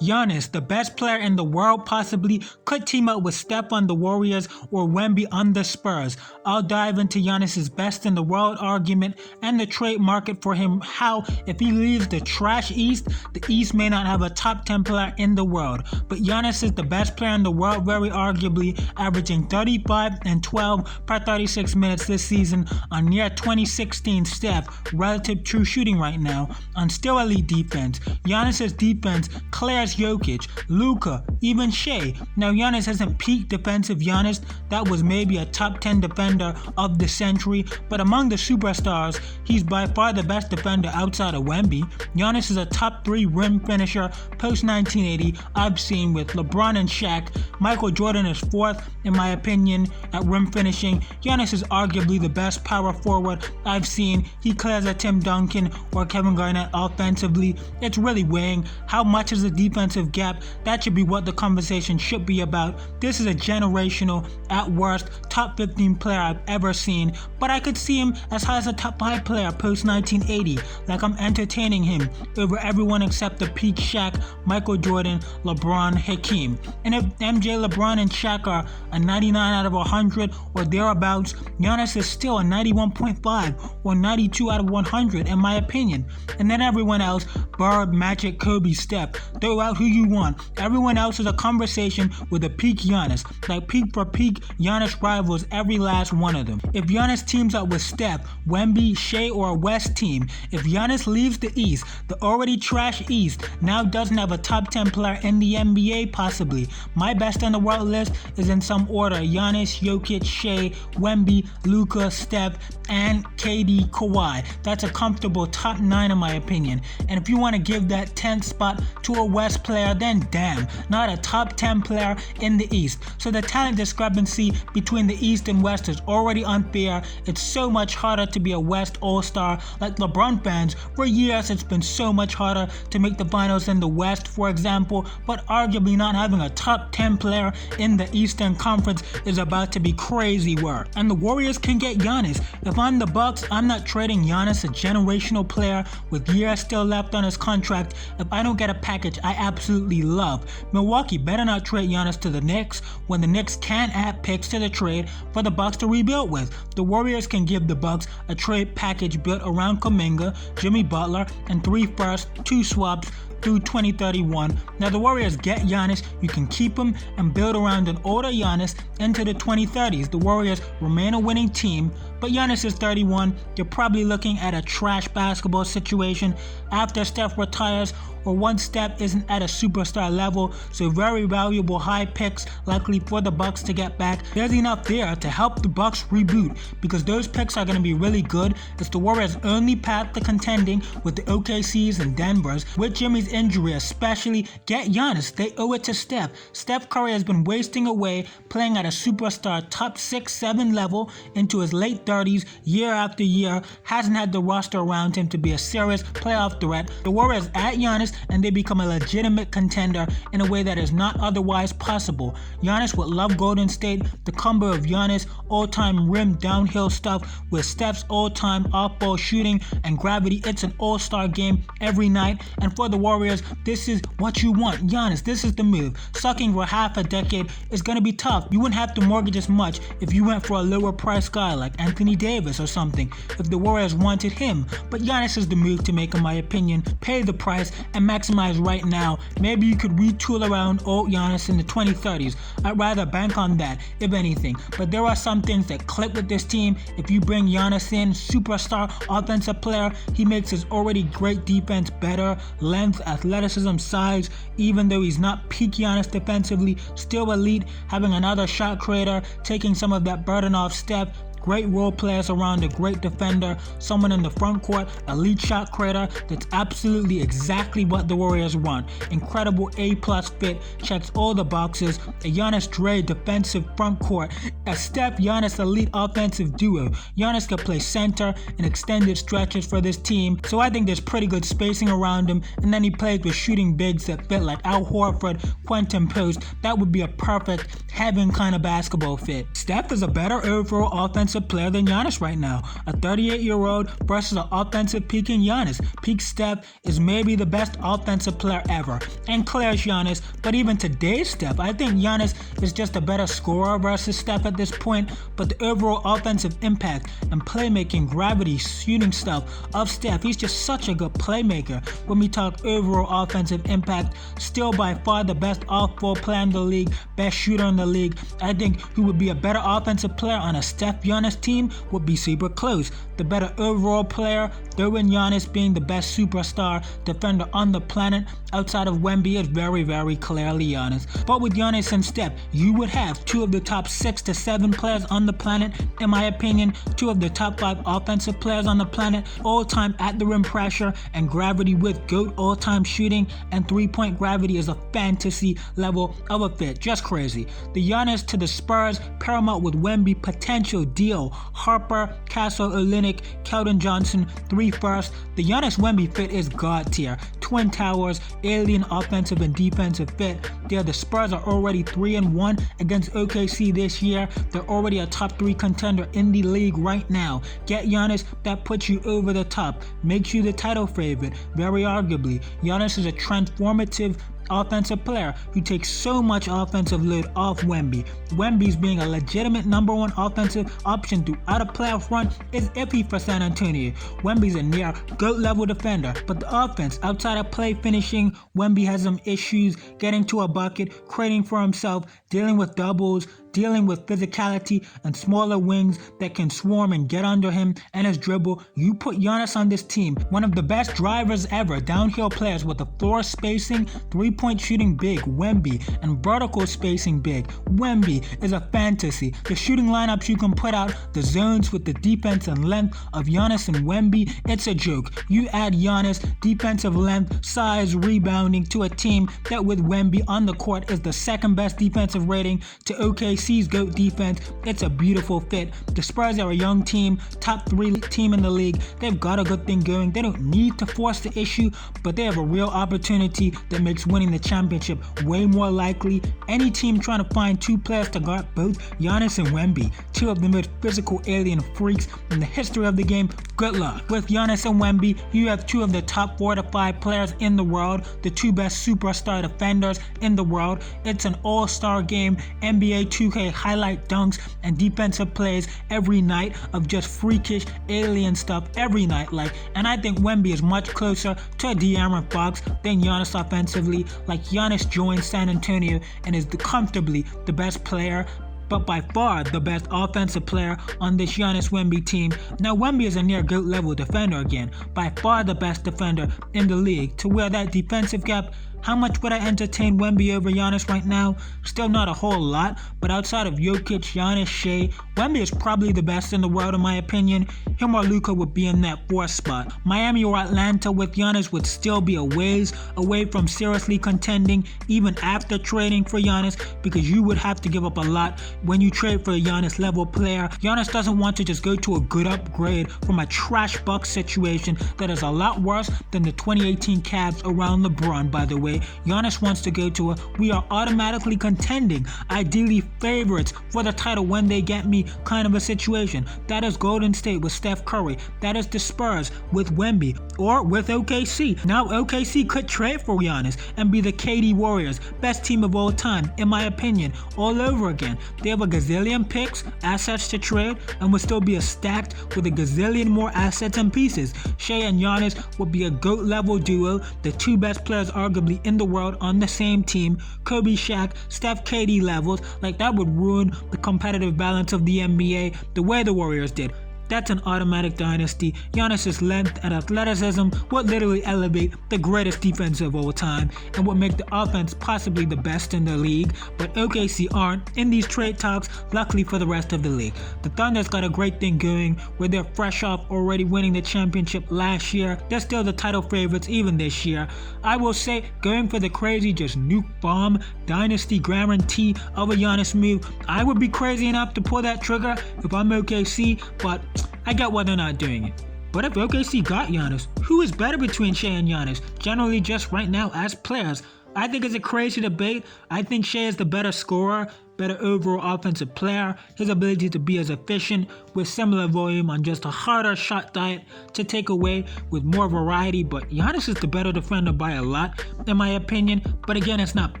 Giannis, the best player in the world possibly, could team up with Steph on the Warriors or Wemby on the Spurs. I'll dive into Giannis' best in the world argument and the trade market for him, how if he leaves the trash East, the East may not have a top 10 player in the world. But Giannis is the best player in the world, very arguably, averaging 35 and 12 per 36 minutes this season on near 2016 Steph, relative true shooting right now, on still elite defense. Giannis' defense clears Jokic, Luka, even Shai. Now Giannis hasn't peaked defensive Giannis, that was maybe a top 10 defender of the century, but among the superstars, he's by far the best defender outside of Wemby. Giannis is a top 3 rim finisher post 1980 I've seen with LeBron and Shaq. Michael Jordan is 4th in my opinion at rim finishing. Giannis is arguably the best power forward I've seen. He clears a Tim Duncan or Kevin Garnett offensively. It's really weighing how much is the defensive gap. That should be what the conversation should be about. This is a generational, at worst, top 15 player I've ever seen, but I could see him as high as a top 5 player post 1980. Like I'm entertaining him over everyone except the peak Shaq, Michael Jordan, LeBron, Hakeem. And if MJ, LeBron, and Shaq are a 99 out of 100 or thereabouts, Giannis is still a 91.5 or 92 out of 100 in my opinion. And then everyone else, Bird, Magic, Kobe, Steph, throw out who you want. Everyone else is a conversation with a peak Giannis. Like peak for peak, Giannis rivals every last one of them. If Giannis teams up with Steph, Wemby, Shai, or a West team, if Giannis leaves the East, the already trash East now doesn't have a top 10 player in the NBA possibly. My best in the world list is in some order: Giannis, Jokic, Shai, Wemby, Luka, Steph, and KD, Kawhi. That's a comfortable top 9 in my opinion. And if you want to give that 10th spot to a West player, then damn, not a top 10 player in the East. So the talent discrepancy between the East and West is already unfair. It's so much harder to be a West All-Star. Like LeBron fans, for years it's been so much harder to make the finals in the West, for example, but arguably not having a top 10 player in the Eastern Conference is about to be crazy work. And the Warriors can get Giannis. If I'm the Bucks, I'm not trading Giannis, a generational player with years still left on his contract, if I don't get a package I absolutely love. Milwaukee better not trade Giannis to the Knicks when the Knicks can't add picks to the trade for the Bucks to rebuild with. The Warriors can give the Bucks a trade package built around Kuminga, Jimmy Butler, and 3 firsts, 2 swaps through 2031. Now the Warriors get Giannis, you can keep him and build around an older Giannis into the 2030s. The Warriors remain a winning team, but Giannis is 31. You're probably looking at a trash basketball situation after Steph retires or once Steph isn't at a superstar level, so very valuable high picks likely for the Bucks to get back. There's enough there to help the Bucks reboot because those picks are going to be really good. It's the Warriors' only path to contending with the OKCs and Denvers. With Jimmy's injury especially, get Giannis. They owe it to Steph. Steph Curry has been wasting away playing at a superstar top 6-7 level into his late 30s year after year, hasn't had the roster around him to be a serious playoff threat. The Warriors add Giannis and they become a legitimate contender in a way that is not otherwise possible. Giannis would love Golden State. The combo of Giannis all-time rim downhill stuff with Steph's all-time off-ball shooting and gravity, it's an all-star game every night. And for the Warriors, this is what you want. Giannis, this is the move. Sucking for half a decade is going to be tough. You wouldn't have to mortgage as much if you went for a lower price guy like Anthony Davis or something if the Warriors wanted him. But Giannis is the move to make in my opinion. Pay the price and maximize right now. Maybe you could retool around old Giannis in the 2030s. I'd rather bank on that, if anything. But there are some things that click with this team. If you bring Giannis in, superstar offensive player, he makes his already great defense better. Length, athleticism, size, even though he's not peak Giannis defensively, still elite, having another shot creator, taking some of that burden off Steph. Great role players around a great defender, someone in the front court, elite shot creator. That's absolutely exactly what the Warriors want. Incredible A+ fit, checks all the boxes. A Giannis Dre defensive front court, a Steph Giannis elite offensive duo. Giannis could play center in extended stretches for this team, so I think there's pretty good spacing around him, and then he plays with shooting bigs that fit like Al Horford, Quentin Post. That would be a perfect heaven kind of basketball fit. Steph is a better overall offensive offensive player than Giannis right now. A 38-year-old versus an offensive peaking Giannis. Peak Steph is maybe the best offensive player ever, and clears Giannis, but even today's Steph, I think Giannis is just a better scorer versus Steph at this point, but the overall offensive impact and playmaking, gravity, shooting stuff of Steph, he's just such a good playmaker. When we talk overall offensive impact, still by far the best off-ball player in the league, best shooter in the league. I think who would be a better offensive player on a Steph Giannis team would be super close. The better overall player, though in Giannis being the best superstar defender on the planet outside of Wemby, is very, very clearly Giannis. But with Giannis and Steph, you would have two of the top 6 to 7 players on the planet, in my opinion, two of the top 5 offensive players on the planet, all-time at the rim pressure and gravity with GOAT all-time shooting, and 3-point gravity is a fantasy level of a fit. Just crazy. The Giannis to the Spurs, paramount with Wemby potential deal. Harper, Castle, Olynyk, Keldon Johnson, 3 firsts. The Giannis Wemby fit is god tier. Twin Towers, alien offensive and defensive fit. The Spurs are already 3-1 against OKC this year. They're already a top 3 contender in the league right now. Get Giannis, that puts you over the top. Makes you the title favorite, very arguably. Giannis is a transformative offensive player who takes so much offensive load off Wemby. Wemby's being a legitimate number 1 offensive option throughout a playoff run is iffy for San Antonio. Wemby's a near GOAT level defender, but the offense outside of play finishing, Wemby has some issues getting to a bucket, creating for himself, dealing with doubles, dealing with physicality and smaller wings that can swarm and get under him and his dribble. You put Giannis on this team, one of the best drivers ever, downhill players with the floor spacing, 3-point shooting big, Wemby, and vertical spacing big. Wemby is a fantasy. The shooting lineups you can put out, the zones with the defense and length of Giannis and Wemby, it's a joke. You add Giannis, defensive length, size, rebounding to a team that with Wemby on the court is the 2nd best defensive rating to OKC's GOAT defense. It's a beautiful fit. The Spurs are a young team, top 3 team in the league. They've got a good thing going. They don't need to force the issue, but they have a real opportunity that makes winning the championship way more likely. Any team trying to find 2 players to guard both Giannis and Wemby, 2 of the most physical alien freaks in the history of the game, good luck. With Giannis and Wemby, you have 2 of the top 4 to 5 players in the world, the 2 best superstar defenders in the world. It's an all-star game, NBA 2K highlight dunks and defensive plays every night of just freakish alien stuff every night. And I think Wemby is much closer to De'Aaron Fox than Giannis offensively. Giannis joined San Antonio and is comfortably the best player, but by far the best offensive player on this Giannis Wemby team. Now Wemby is a near GOAT level defender again, by far the best defender in the league. To where that defensive gap, how much would I entertain Wemby over Giannis right now? Still not a whole lot, but outside of Jokic, Giannis, Shai, Wemby is probably the best in the world in my opinion. Him or Luka would be in that 4th spot. Miami or Atlanta with Giannis would still be a ways away from seriously contending even after trading for Giannis, because you would have to give up a lot when you trade for a Giannis level player. Giannis doesn't want to just go to a good upgrade from a trash Bucks situation that is a lot worse than the 2018 Cavs around LeBron, by the way. Giannis wants to go to a we are automatically contending, ideally favorites for the title when they get me kind of a situation. That is Golden State with Steph Curry. That is the Spurs with Wemby or with OKC. Now OKC could trade for Giannis and be the KD Warriors, best team of all time in my opinion, all over again. They have a gazillion picks, assets to trade, and would still be a stacked with a gazillion more assets and pieces. Shai and Giannis would be a GOAT level duo, the 2 best players arguably in the world on the same team. Kobe, Shaq, Steph, KD levels. That would ruin the competitive balance of the NBA the way the Warriors did. That's an automatic dynasty. Giannis' length and athleticism would literally elevate the greatest defense of all time and would make the offense possibly the best in the league, but OKC aren't in these trade talks, luckily for the rest of the league. The Thunder's got a great thing going where they're fresh off already winning the championship last year. They're still the title favorites even this year. I will say, going for the crazy just nuke bomb dynasty guarantee of a Giannis move, I would be crazy enough to pull that trigger if I'm OKC, but I get why they're not doing it. But if OKC got Giannis, who is better between Shai and Giannis? Generally just right now as players. I think it's a crazy debate. I think Shai is the better scorer. better overall offensive player, his ability to be as efficient with similar volume on just a harder shot diet to take away with more variety. But Giannis is the better defender by a lot in my opinion. But again, it's not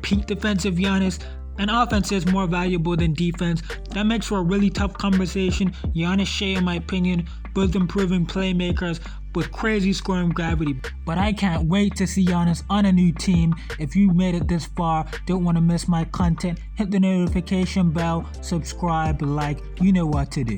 peak defensive Giannis. And offense is more valuable than defense. That makes for a really tough conversation. Giannis, Shai, in my opinion, both improving playmakers with crazy scoring gravity. But I can't wait to see Giannis on a new team. If you made it this far, don't want to miss my content, hit the notification bell, subscribe, like, you know what to do.